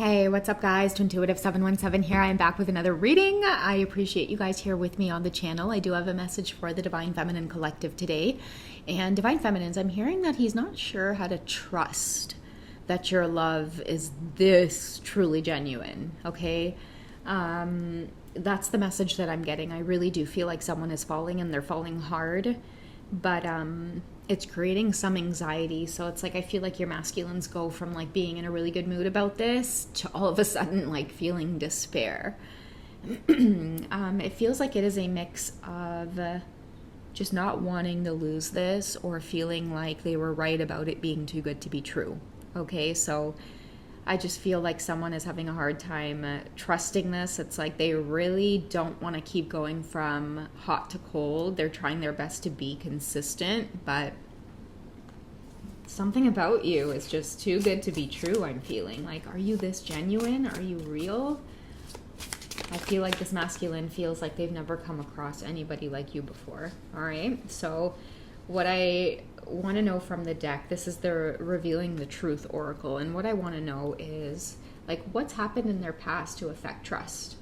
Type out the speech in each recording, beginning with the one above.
Hey, what's up, guys? To Intuitive 717 here. I'm back with another reading. I appreciate you guys here with me on the channel. I do have a message for the Divine Feminine Collective today. And Divine Feminines, I'm hearing that he's not sure how to trust that your love is this truly genuine, okay? That's the message that I'm getting. I really do feel like someone is falling and they're falling hard, but it's creating some anxiety. So it's like I feel like your masculines go from like being in a really good mood about this to all of a sudden like feeling despair. It feels like it is a mix of just not wanting to lose this or feeling like they were right about it being too good to be true. Okay, so I just feel like someone is having a hard time trusting this. It's like they really don't want to keep going from hot to cold. They're trying their best to be consistent, but something about you is just too good to be true, I'm feeling. Like, are you this genuine? Are you real? I feel like this masculine feels like they've never come across anybody like you before. All right, so what I want to know from the deck, this is the Revealing the Truth Oracle, and what I want to know is like what's happened in their past to affect trust.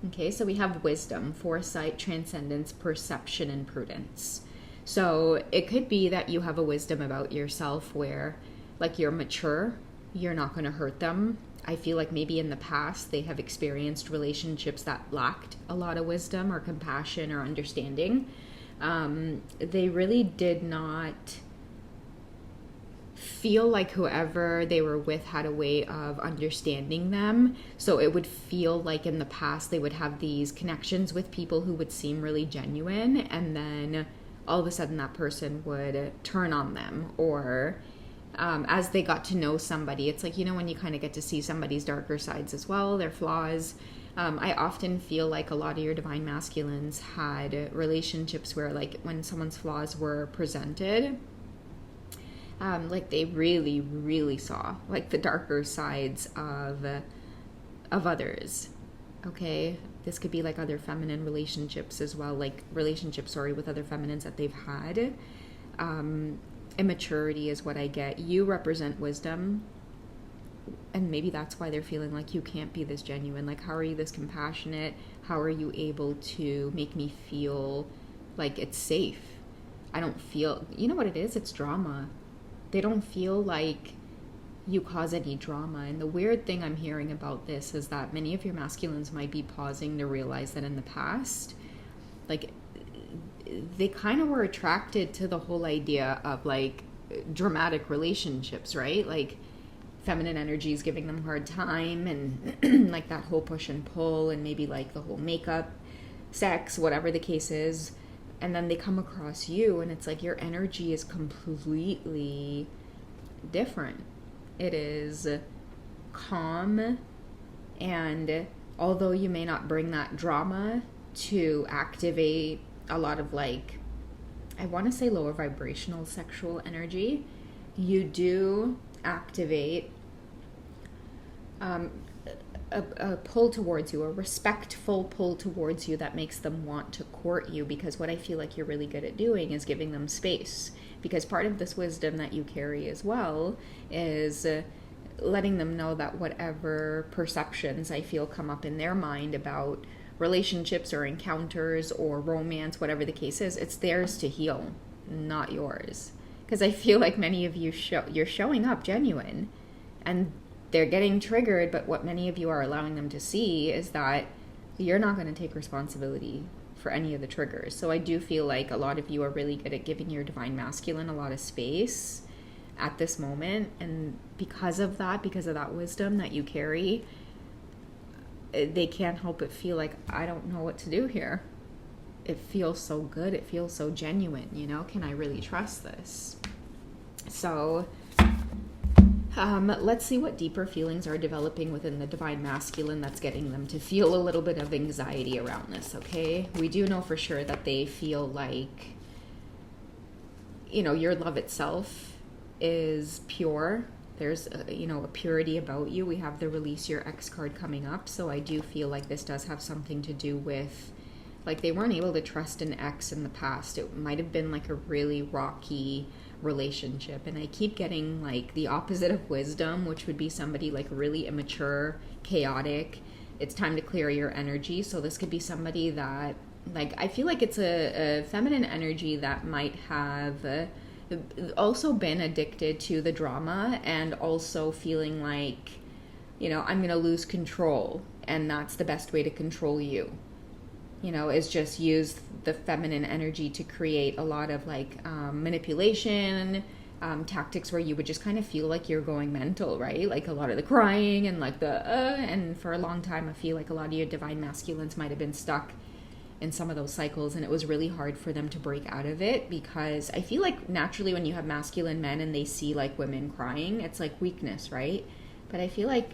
Okay, so we have wisdom, foresight, transcendence, perception, and prudence. So it could be that you have a wisdom about yourself where like you're mature, you're not going to hurt them. I feel like maybe in the past they have experienced relationships that lacked a lot of wisdom or compassion or understanding. They really did not feel like whoever they were with had a way of understanding them. So it would feel like in the past they would have these connections with people who would seem really genuine, and then all of a sudden that person would turn on them, or as they got to know somebody, it's like, you know, when you kind of get to see somebody's darker sides as well, their flaws. I often feel like a lot of your divine masculines had relationships where like when someone's flaws were presented, like they really, really saw like the darker sides of others. Okay, this could be like other feminine relationships as well, like relationships, with other feminines that they've had. Immaturity is what I get. You represent wisdom. And maybe that's why they're feeling like you can't be this genuine. Like, how are you this compassionate? How are you able to make me feel like it's safe? I don't feel, you know what it is? It's drama. They don't feel like you cause any drama. And the weird thing I'm hearing about this is that many of your masculines might be pausing to realize that in the past, like, they kind of were attracted to the whole idea of like dramatic relationships, right? Like, feminine energy is giving them a hard time, and like that whole push and pull, and maybe like the whole makeup, sex, whatever the case is. And then they come across you and it's like your energy is completely different. It is calm, and although you may not bring that drama to activate a lot of like, I want to say lower vibrational sexual energy, you do activate a pull towards you, a respectful pull towards you that makes them want to court you, because what I feel like you're really good at doing is giving them space, because part of this wisdom that you carry as well is letting them know that whatever perceptions I feel come up in their mind about relationships or encounters or romance, whatever the case is, it's theirs to heal, not yours. Because I feel like many of you you're showing up genuine and they're getting triggered, but what many of you are allowing them to see is that you're not going to take responsibility for any of the triggers. So I do feel like a lot of you are really good at giving your divine masculine a lot of space at this moment, and because of that wisdom that you carry, they can't help but feel like, I don't know what to do here. It feels so good. It feels so genuine, you know? Can I really trust this? So let's see what deeper feelings are developing within the divine masculine that's getting them to feel a little bit of anxiety around this, okay? We do know for sure that they feel like, you know, your love itself is pure. There's a purity about you. We have the Release Your Ex card coming up, so I do feel like this does have something to do with, like, they weren't able to trust an ex in the past. It might have been like a really rocky relationship. And I keep getting like the opposite of wisdom, which would be somebody like really immature, chaotic. It's time to clear your energy. So this could be somebody that, like, I feel like it's a feminine energy that might have also been addicted to the drama, and also feeling like, you know, I'm going to lose control, and that's the best way to control you. You know, is just use the feminine energy to create a lot of like manipulation, tactics where you would just kind of feel like you're going mental, right? Like a lot of the crying and like and for a long time, I feel like a lot of your divine masculines might have been stuck in some of those cycles, and it was really hard for them to break out of it, because I feel like naturally when you have masculine men and they see like women crying, it's like weakness, right? But I feel like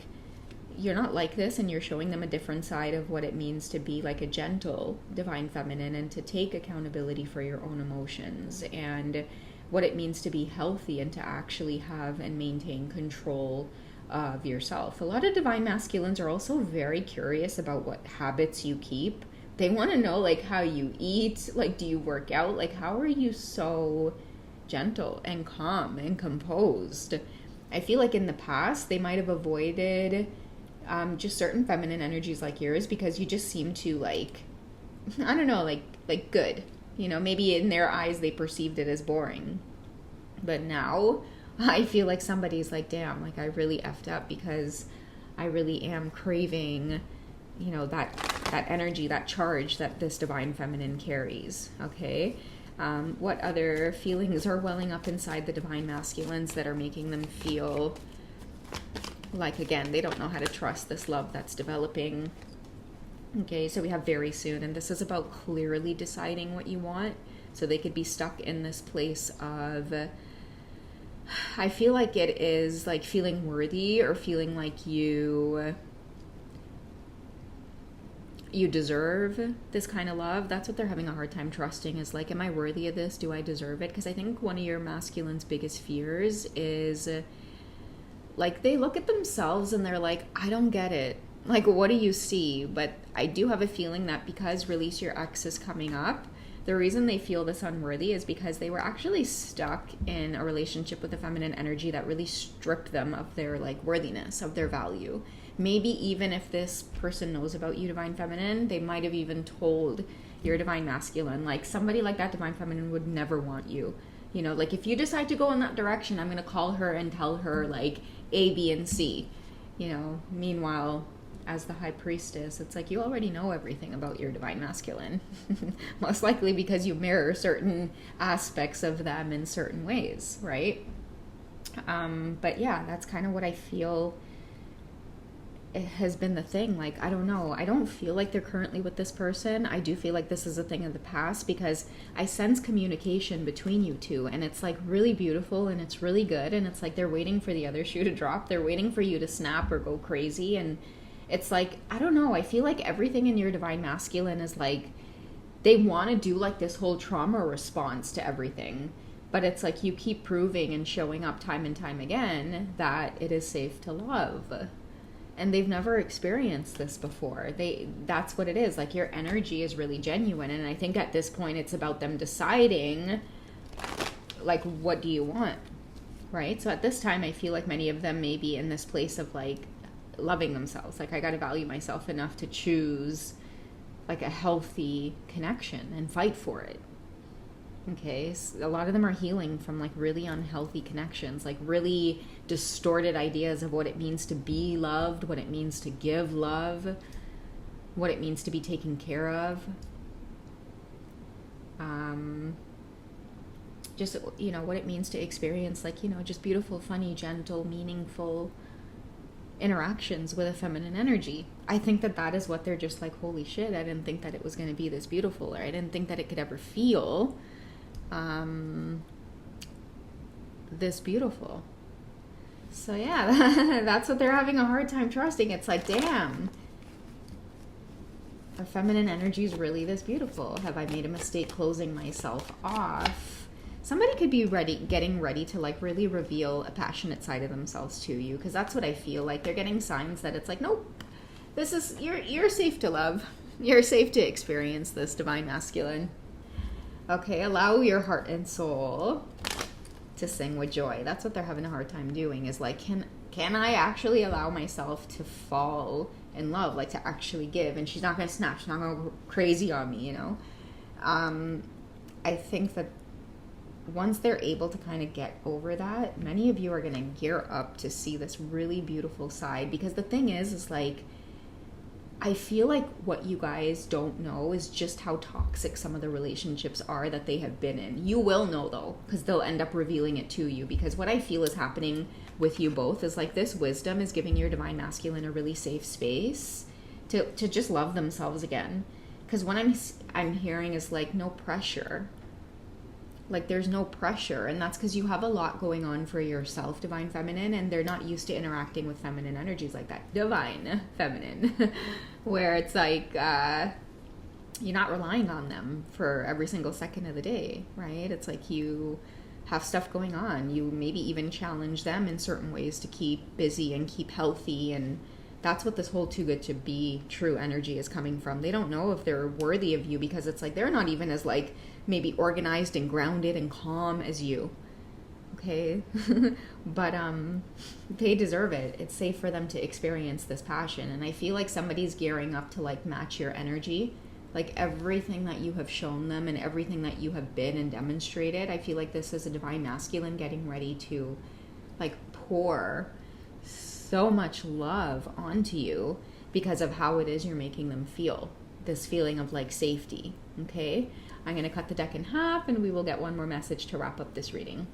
you're not like this, and you're showing them a different side of what it means to be like a gentle divine feminine, and to take accountability for your own emotions, and what it means to be healthy and to actually have and maintain control of yourself. A lot of divine masculines are also very curious about what habits you keep. They want to know like how you eat, like do you work out, like how are you so gentle and calm and composed. I feel like in the past they might have avoided just certain feminine energies like yours, because you just seem to like, I don't know, like good. You know, maybe in their eyes they perceived it as boring. But now I feel like somebody's like, damn, like I really effed up, because I really am craving, you know, that energy, that charge that this divine feminine carries. Okay. What other feelings are welling up inside the divine masculines that are making them feel like, again, they don't know how to trust this love that's developing? Okay, so we have very soon, and this is about clearly deciding what you want. So they could be stuck in this place of, I feel like it is like feeling worthy, or feeling like you deserve this kind of love. That's what they're having a hard time trusting, is like, am I worthy of this? Do I deserve it? Because I think one of your masculine's biggest fears is like, they look at themselves and they're like, I don't get it. Like, what do you see? But I do have a feeling that because Release Your Ex is coming up, the reason they feel this unworthy is because they were actually stuck in a relationship with a feminine energy that really stripped them of their like worthiness, of their value. Maybe even if this person knows about you, divine feminine, they might have even told your divine masculine, like somebody like that divine feminine would never want you. You know, like if you decide to go in that direction, I'm going to call her and tell her like A, B, and C. You know, meanwhile, as the high priestess, it's like you already know everything about your divine masculine. Most likely because you mirror certain aspects of them in certain ways, right? But yeah, that's kind of what I feel it has been the thing. Like, I don't know. I don't feel like they're currently with this person. I do feel like this is a thing of the past, because I sense communication between you two, and it's like really beautiful and it's really good. And it's like they're waiting for the other shoe to drop. They're waiting for you to snap or go crazy. And it's like, I don't know. I feel like everything in your divine masculine is like, they want to do like this whole trauma response to everything. But it's like you keep proving and showing up time and time again that it is safe to love. And they've never experienced this before. That's what it is. Like, your energy is really genuine. And I think at this point it's about them deciding, like, what do you want? Right? So at this time, I feel like many of them may be in this place of like loving themselves. Like, I got to value myself enough to choose like a healthy connection and fight for it. Okay, so a lot of them are healing from like really unhealthy connections, like really distorted ideas of what it means to be loved, what it means to give love, what it means to be taken care of. Just, you know, what it means to experience like, you know, just beautiful, funny, gentle, meaningful interactions with a feminine energy. I think that is what they're just like, holy shit, I didn't think that it was going to be this beautiful, or I didn't think that it could ever feel this beautiful. So yeah, that's what they're having a hard time trusting. It's like, damn, a feminine energy is really this beautiful. Have I made a mistake closing myself off? Somebody could be getting ready to like really reveal a passionate side of themselves to you, because that's what I feel like. They're getting signs that it's like, nope, this is, you're safe to love. You're safe to experience this divine masculine. Okay, allow your heart and soul to sing with joy. That's what they're having a hard time doing, is like, can I actually allow myself to fall in love, like to actually give? And she's not going to snap. She's not going to go crazy on me, you know? I think that once they're able to kind of get over that, many of you are going to gear up to see this really beautiful side. Because the thing is like, I feel like what you guys don't know is just how toxic some of the relationships are that they have been in. You will know though, because they'll end up revealing it to you. Because what I feel is happening with you both is like, this wisdom is giving your divine masculine a really safe space to just love themselves again. Because what I'm hearing is like, no pressure. Like there's no pressure, and that's because you have a lot going on for yourself, divine feminine, and they're not used to interacting with feminine energies like that, divine feminine, where it's like you're not relying on them for every single second of the day, right? It's like you have stuff going on. You maybe even challenge them in certain ways to keep busy and keep healthy, and that's what this whole too good to be true energy is coming from. They don't know if they're worthy of you, because it's like they're not even as like maybe organized and grounded and calm as you. Okay. But they deserve it. It's safe for them to experience this passion. And I feel like somebody's gearing up to like match your energy. Like everything that you have shown them and everything that you have been and demonstrated, I feel like this is a divine masculine getting ready to like pour so much love onto you because of how it is you're making them feel. This feeling of like safety. Okay. I'm going to cut the deck in half and we will get one more message to wrap up this reading.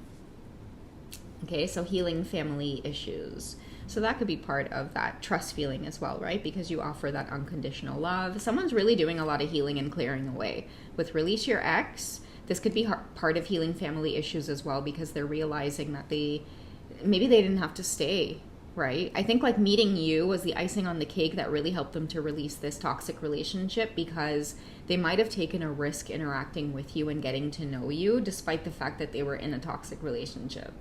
Okay, so healing family issues. So that could be part of that trust feeling as well, right? Because you offer that unconditional love. Someone's really doing a lot of healing and clearing away. With release your ex, this could be part of healing family issues as well, because they're realizing that maybe they didn't have to stay, right? I think like meeting you was the icing on the cake that really helped them to release this toxic relationship, because they might have taken a risk interacting with you and getting to know you despite the fact that they were in a toxic relationship.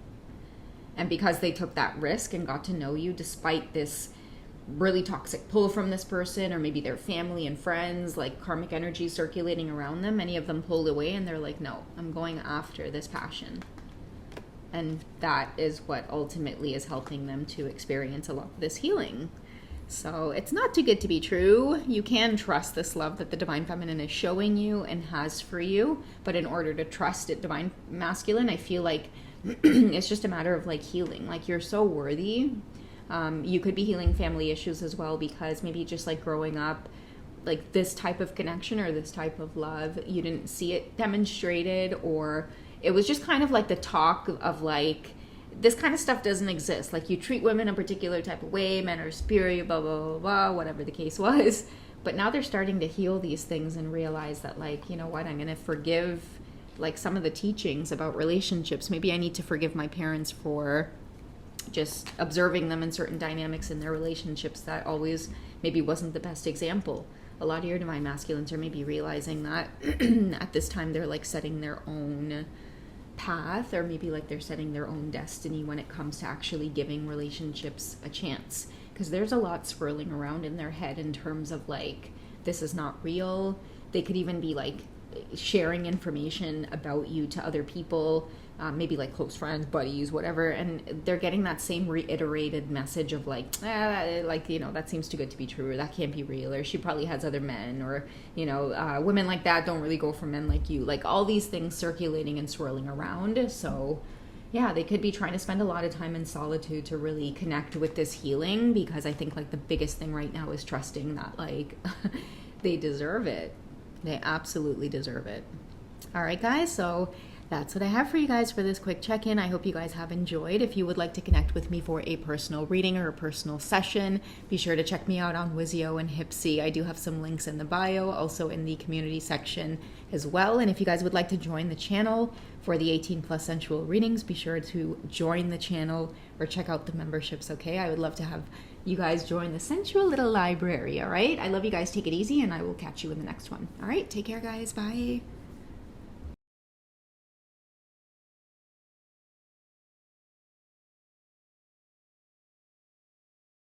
And because they took that risk and got to know you despite this really toxic pull from this person, or maybe their family and friends, like karmic energy circulating around them, many of them pulled away and they're like, no, I'm going after this passion. And that is what ultimately is helping them to experience a lot of this healing. So it's not too good to be true. You can trust this love that the divine feminine is showing you and has for you. But in order to trust it, divine masculine, I feel like it's just a matter of like healing. Like you're so worthy. You could be healing family issues as well, because maybe just like growing up, like this type of connection or this type of love, you didn't see it demonstrated, or it was just kind of like the talk of like, this kind of stuff doesn't exist. Like you treat women a particular type of way, men are superior, blah, blah, blah, blah, whatever the case was. But now they're starting to heal these things and realize that like, you know what, I'm going to forgive like some of the teachings about relationships. Maybe I need to forgive my parents for just observing them in certain dynamics in their relationships that always maybe wasn't the best example. A lot of your divine masculines are maybe realizing that at this time they're like setting their own path, or maybe like they're setting their own destiny when it comes to actually giving relationships a chance, because there's a lot swirling around in their head in terms of like, this is not real. They could even be like sharing information about you to other people, maybe like close friends, buddies, whatever, and they're getting that same reiterated message of like, like, you know, that seems too good to be true, or that can't be real, or she probably has other men, or, you know, women like that don't really go for men like you, like all these things circulating and swirling around. So yeah, they could be trying to spend a lot of time in solitude to really connect with this healing, because I think like the biggest thing right now is trusting that like they deserve it. They absolutely deserve it. All right, guys, so that's what I have for you guys for this quick check-in. I hope you guys have enjoyed. If you would like to connect with me for a personal reading or a personal session, be sure to check me out on Wizio and Hipsy. I do have some links in the bio, also in the community section as well. And if you guys would like to join the channel for the 18 plus sensual readings, be sure to join the channel or check out the memberships, okay? I would love to have you guys join the sensual little library, all right? I love you guys. Take it easy, and I will catch you in the next one. All right, take care, guys. Bye.